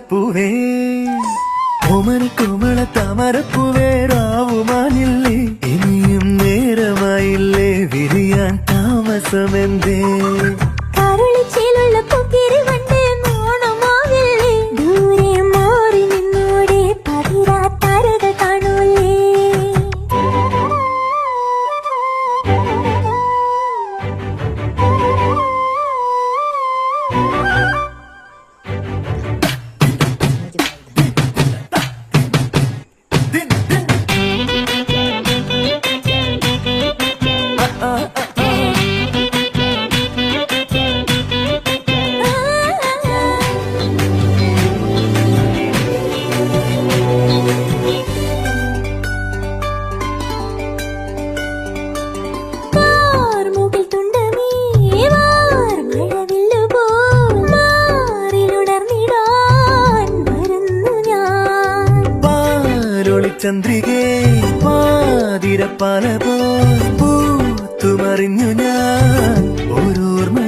താമരപ്പൂവേ Omni കോമള താമരപ്പൂവേ രാവുമാനില്ലേ ഇനിയും നേരമായില്ലേ വിരിയാൻ താമസമെന്തേ കരളിച്ചേലുള്ള പൊക്കിരി വണ്ടേ നാണമാവില്ലേ ദൂരെ മാറി നിന്നോടെ പതിരാ താരകൾ കാണൂലേ ചന്ദ്രികേ പാതിരപ്പാല പോൽ പൂത്തുമറിഞ്ഞു ഞാൻ ഓരോർമ്മ